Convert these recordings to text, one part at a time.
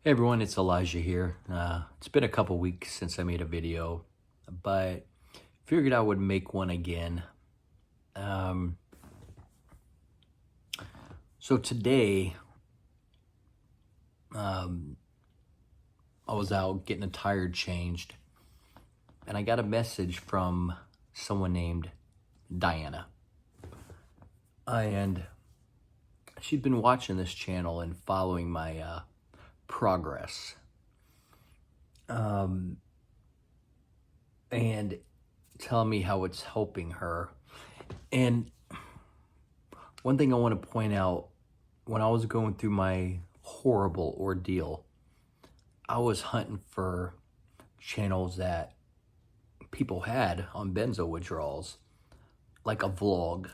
Hey everyone, it's Elijah here. It's been a couple weeks since I made a video, but figured I would make one again. Um, so today, I was out getting a tire changed, and I got a message from someone named Diana. And she'd been watching this channel and following my progress. And telling me how it's helping her. And one thing I want to point out, when I was going through my horrible ordeal, I was hunting for channels that people had on benzo withdrawals, like a vlog,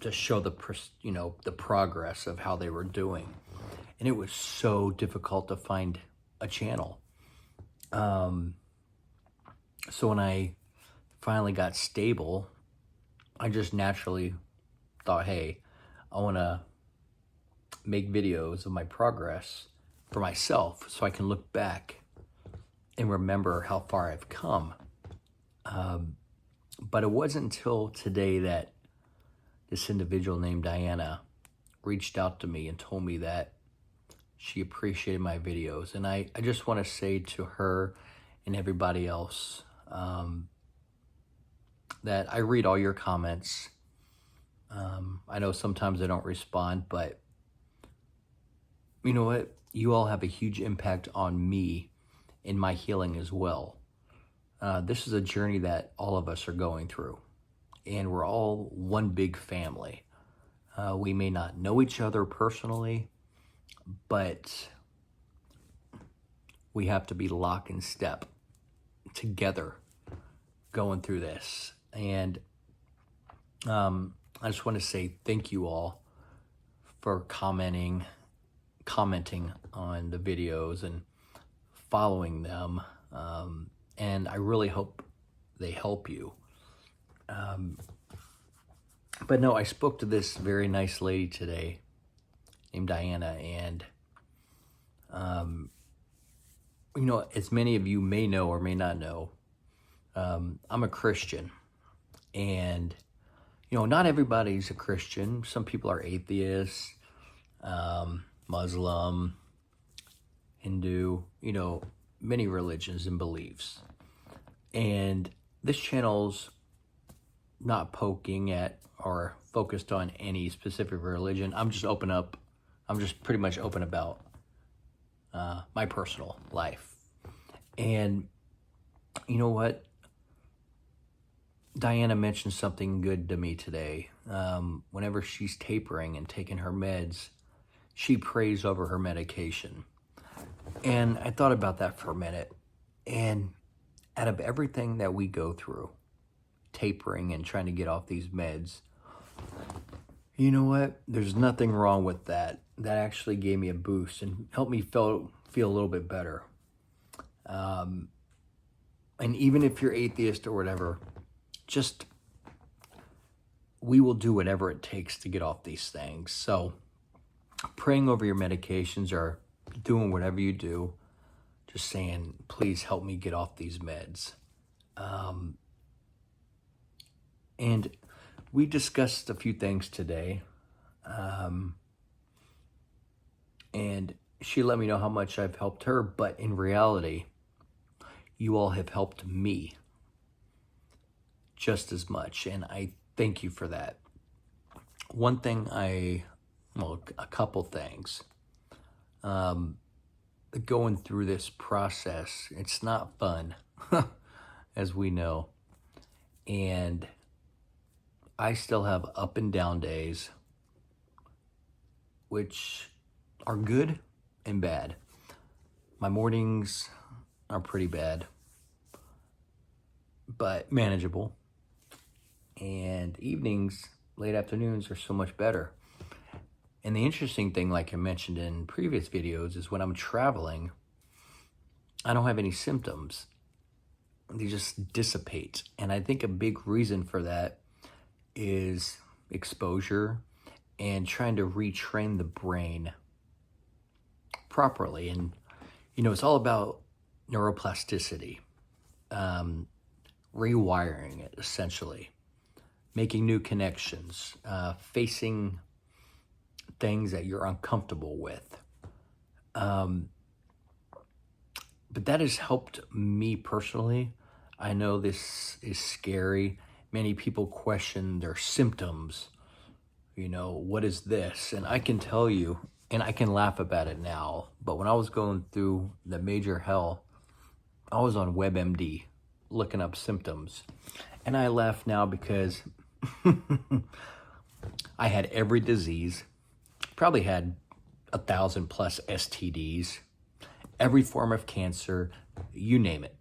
to show the progress of how they were doing. And it was so difficult to find a channel. So when I finally got stable, I just naturally thought, hey, I want to make videos of my progress for myself so I can look back and remember how far I've come. But it wasn't until today that this individual named Diana reached out to me and told me that she appreciated my videos. And I just want to say to her and everybody else that I read all your comments. I know sometimes I don't respond, but you know what? You all have a huge impact on me in my healing as well. This is a journey that all of us are going through, and we're all one big family. We may not know each other personally, but we have to be lock and step together going through this. And I just want to say thank you all for commenting on the videos and following them. And I really hope they help you. But no, I spoke to this very nice lady today named Diana, and as many of you may know or may not know, I'm a Christian, and not everybody's a Christian. Some people are atheists, Muslim, Hindu, many religions and beliefs. And this channel's not poking at or focused on any specific religion. I'm just pretty much open about my personal life. And you know what? Diana mentioned something good to me today. Whenever she's tapering and taking her meds, she prays over her medication. And I thought about that for a minute. And out of everything that we go through, tapering and trying to get off these meds, you know what? There's nothing wrong with that. That actually gave me a boost and helped me feel a little bit better. And even if you're atheist or whatever, we will do whatever it takes to get off these things. So praying over your medications or doing whatever you do, just saying, please help me get off these meds. And we discussed a few things today. And she let me know how much I've helped her, but in reality, you all have helped me just as much, and I thank you for that. A couple things. Going through this process, it's not fun, as we know, and I still have up and down days, which are good and bad. My mornings are pretty bad, but manageable. And evenings, late afternoons, are so much better. And the interesting thing, like I mentioned in previous videos, is when I'm traveling, I don't have any symptoms. They just dissipate. And I think a big reason for that is exposure and trying to retrain the brain properly. And It's all about neuroplasticity, rewiring it essentially, making new connections, facing things that you're uncomfortable with. But that has helped me personally. I know this is scary. Many people question their symptoms. What is this? And I can tell you, and I can laugh about it now, but when I was going through the major hell, I was on WebMD looking up symptoms. And I laugh now because I had every disease, probably had 1,000 plus STDs, every form of cancer, you name it.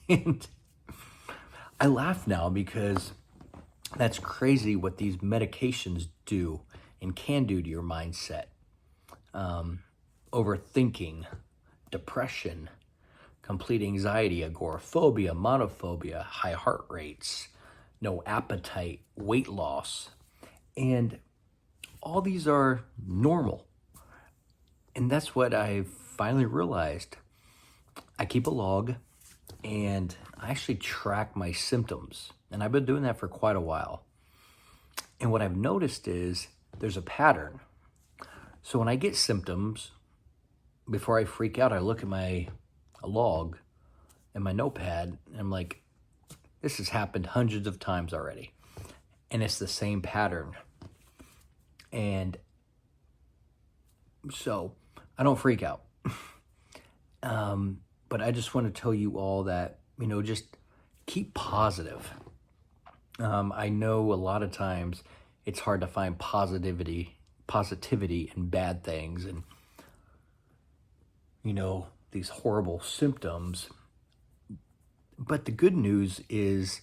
And I laugh now because that's crazy what these medications do and can do to your mindset. Overthinking, depression, complete anxiety, agoraphobia, monophobia, high heart rates, no appetite, weight loss. And all these are normal. And that's what I finally realized. I keep a log and I actually track my symptoms. And I've been doing that for quite a while. And what I've noticed is there's a pattern. So when I get symptoms, before I freak out, I look at my log and my notepad and I'm like, this has happened hundreds of times already. And it's the same pattern. And so I don't freak out. But I just want to tell you all that, just keep positive. I know a lot of times it's hard to find positivity in bad things and, these horrible symptoms. But the good news is,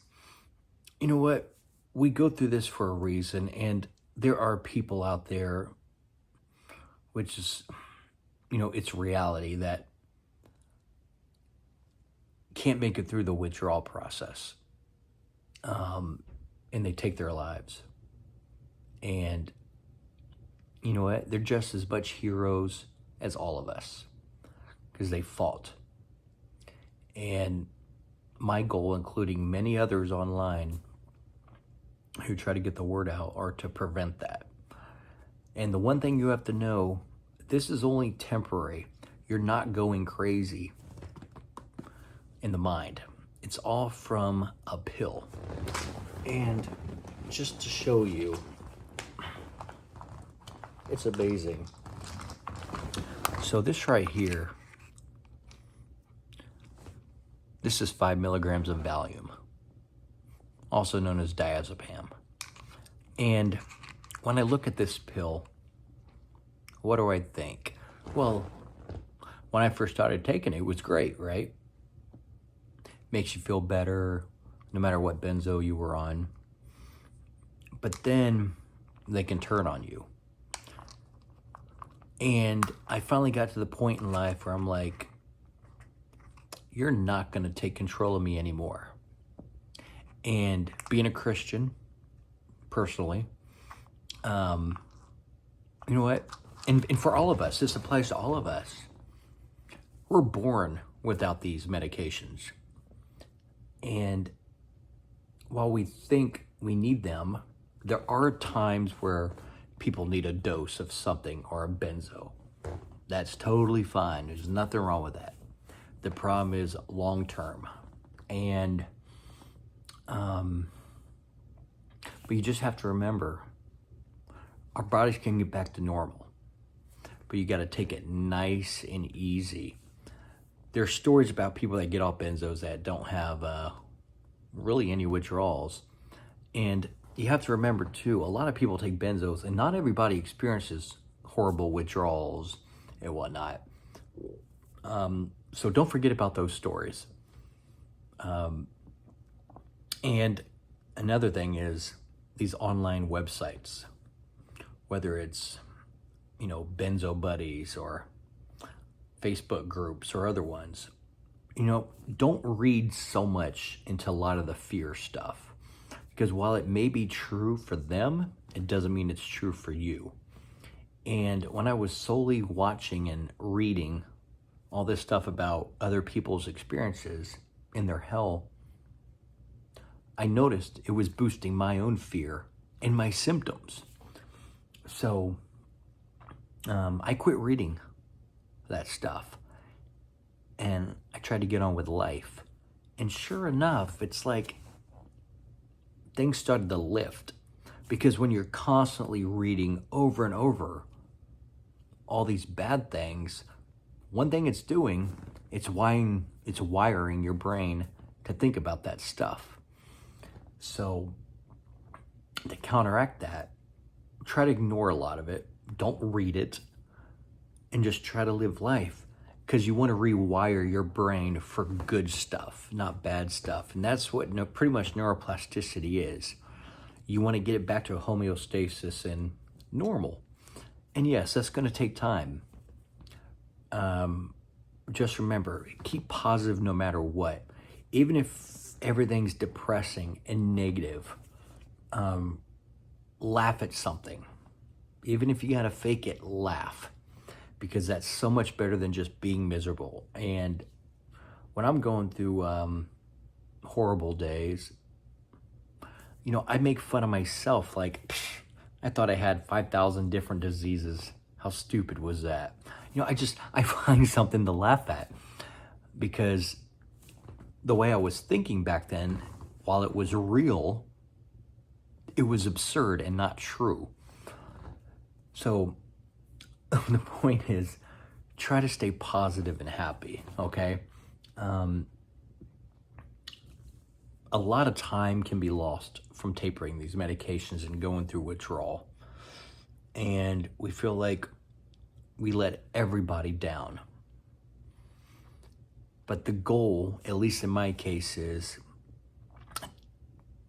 what? We go through this for a reason, and there are people out there, which is, it's reality, that can't make it through the withdrawal process. And they take their lives. And you know what? They're just as much heroes as all of us because they fought. And my goal, including many others online who try to get the word out, are to prevent that. And the one thing you have to know, this is only temporary. You're not going crazy in the mind. It's all from a pill. And just to show you, it's amazing. So this right here, this is 5 milligrams of Valium, also known as diazepam. And when I look at this pill, what do I think? Well, when I first started taking it, it was great, right? Makes you feel better no matter what benzo you were on. But then they can turn on you. And I finally got to the point in life where I'm like, you're not going to take control of me anymore. And being a Christian, personally, you know what? And for all of us, this applies to all of us. We're born without these medications. And while we think we need them, there are times where people need a dose of something or a benzo. That's totally fine. There's nothing wrong with that. The problem is long term. And but you just have to remember, our bodies can get back to normal, but you got to take it nice and easy. There's stories about people that get off benzos that don't have really any withdrawals. And you have to remember too, a lot of people take benzos and not everybody experiences horrible withdrawals and whatnot. So don't forget about those stories. And another thing is these online websites, whether it's, Benzo buddies or Facebook groups or other ones, don't read so much into a lot of the fear stuff, because while it may be true for them, it doesn't mean it's true for you. And when I was solely watching and reading all this stuff about other people's experiences in their hell, I noticed it was boosting my own fear and my symptoms. So I quit reading that stuff and I tried to get on with life. And sure enough, it's like things started to lift, because when you're constantly reading over and over all these bad things, one thing it's doing, it's wiring your brain to think about that stuff. So to counteract that, try to ignore a lot of it. Don't read it, and just try to live life, because you want to rewire your brain for good stuff, not bad stuff. And that's what pretty much neuroplasticity is. You want to get it back to a homeostasis and normal. And yes, that's going to take time. Just remember, keep positive no matter what. Even if everything's depressing and negative, laugh at something. Even if you gotta fake it, laugh. Because that's so much better than just being miserable. And when I'm going through horrible days, I make fun of myself. Like, I thought I had 5,000 different diseases. How stupid was that? I find something to laugh at, because the way I was thinking back then, while it was real, it was absurd and not true. So the point is, try to stay positive and happy, okay? A lot of time can be lost from tapering these medications and going through withdrawal. And we feel like we let everybody down. But the goal, at least in my case, is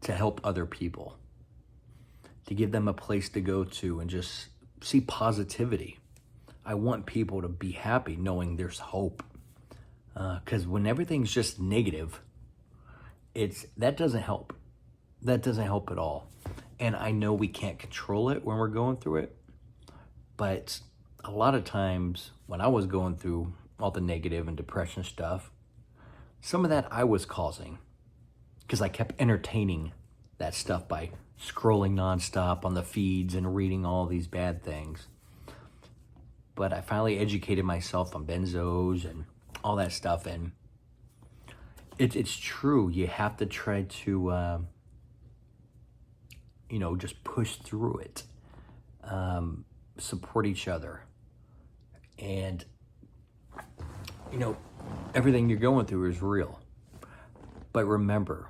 to help other people, to give them a place to go to and just see positivity. I want people to be happy knowing there's hope. Because when everything's just negative, that doesn't help. That doesn't help at all. And I know we can't control it when we're going through it, but a lot of times when I was going through all the negative and depression stuff, some of that I was causing, because I kept entertaining that stuff by scrolling nonstop on the feeds and reading all these bad things. But I finally educated myself on benzos and all that stuff, and it's true. You have to try to just push through it, support each other, and everything you're going through is real. But remember,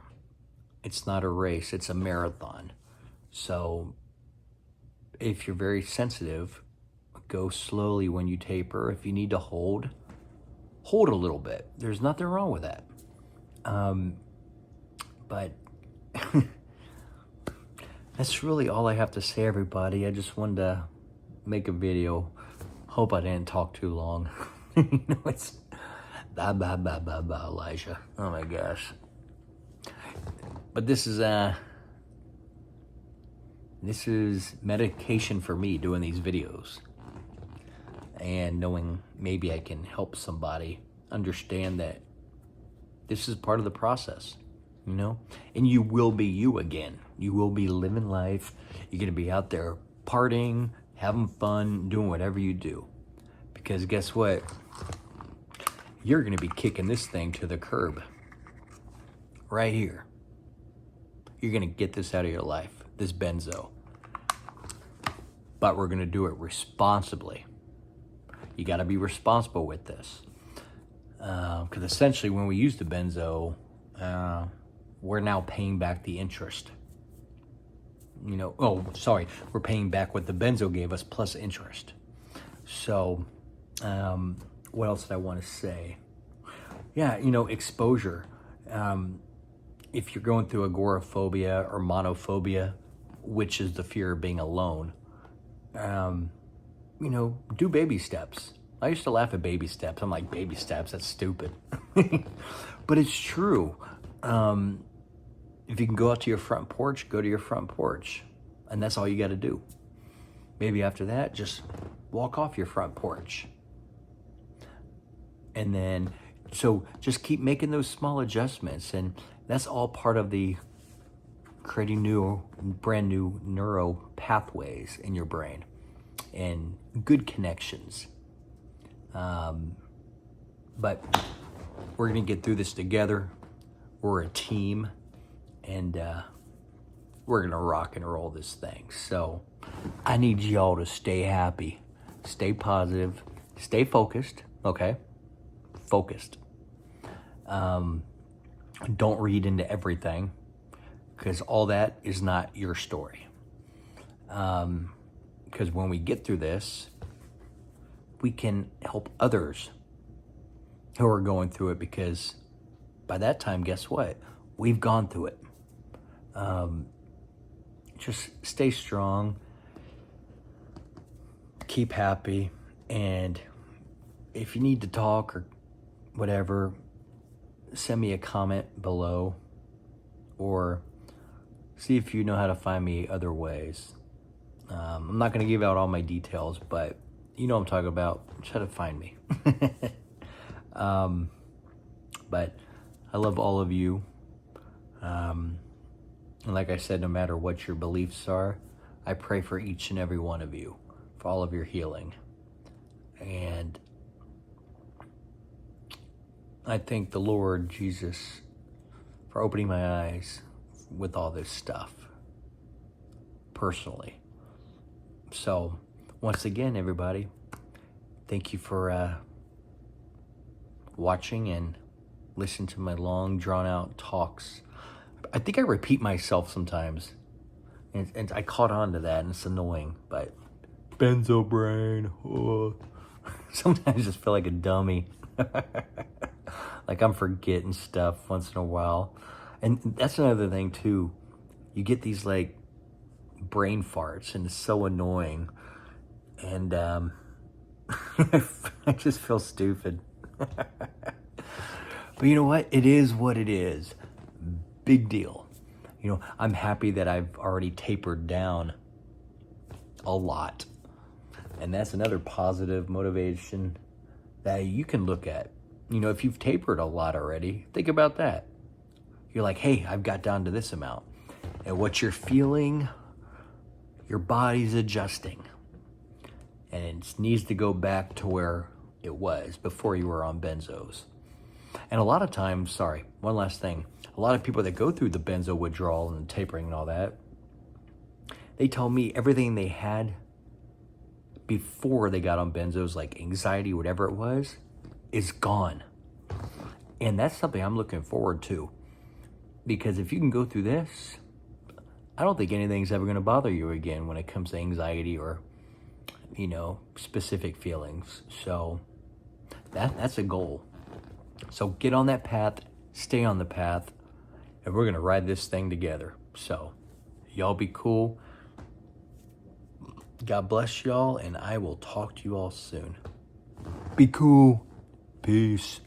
it's not a race, it's a marathon. So if you're very sensitive, go slowly when you taper. If you need to hold a little bit. There's nothing wrong with that. But that's really all I have to say, everybody. I just wanted to make a video. Hope I didn't talk too long. It's Elijah. Oh my gosh. But this is medication for me, doing these videos and knowing maybe I can help somebody understand that this is part of the process, and you will be you again. You will be living life. You're gonna be out there partying, having fun, doing whatever you do, because guess what? You're gonna be kicking this thing to the curb right here. You're gonna get this out of your life, this benzo. But we're gonna do it responsibly. You gotta be responsible with this. Because essentially when we use the benzo, we're now paying back the interest. We're paying back what the benzo gave us plus interest. So, what else did I want to say? Yeah, exposure. If you're going through agoraphobia or monophobia, which is the fear of being alone, do baby steps. I used to laugh at baby steps. I'm like, baby steps, that's stupid. But it's true. If you can go out to your front porch, go to your front porch. And that's all you got to do. Maybe after that, just walk off your front porch. And then, so just keep making those small adjustments. And that's all part of the creating brand new neuro pathways in your brain and good connections. But we're going to get through this together. We're a team, and we're going to rock and roll this thing. So I need y'all to stay happy, stay positive, stay focused, okay? Focused. Don't read into everything, because all that is not your story. Because when we get through this, we can help others who are going through it, because by that time, guess what? We've gone through it. Just stay strong, keep happy, and if you need to talk or whatever, send me a comment below, or see if you know how to find me other ways. I'm not going to give out all my details, but you know what I'm talking about. Just how to find me. But I love all of you. And like I said, no matter what your beliefs are, I pray for each and every one of you, for all of your healing. And I thank the Lord Jesus for opening my eyes with all this stuff, personally. So, once again, everybody, thank you for watching and listening to my long, drawn-out talks. I think I repeat myself sometimes, and I caught on to that, and it's annoying, but Benzo brain. Oh. Sometimes I just feel like a dummy. Like I'm forgetting stuff once in a while. And that's another thing too. You get these like brain farts, and it's so annoying. And I just feel stupid. But you know what? It is what it is. Big deal. You know, I'm happy that I've already tapered down a lot. And that's another positive motivation that you can look at. You know, if you've tapered a lot already, think about that. You're like, hey, I've got down to this amount. And what you're feeling, your body's adjusting. And it needs to go back to where it was before you were on benzos. And a lot of times, one last thing. A lot of people that go through the benzo withdrawal and tapering and all that, they tell me everything they had before they got on benzos, like anxiety, whatever it was, is gone. And that's something I'm looking forward to. Because if you can go through this, I don't think anything's ever going to bother you again when it comes to anxiety or, you know, specific feelings. So that's a goal. So get on that path, stay on the path, and we're going to ride this thing together. So y'all be cool. God bless y'all, and I will talk to you all soon. Be cool. Peace.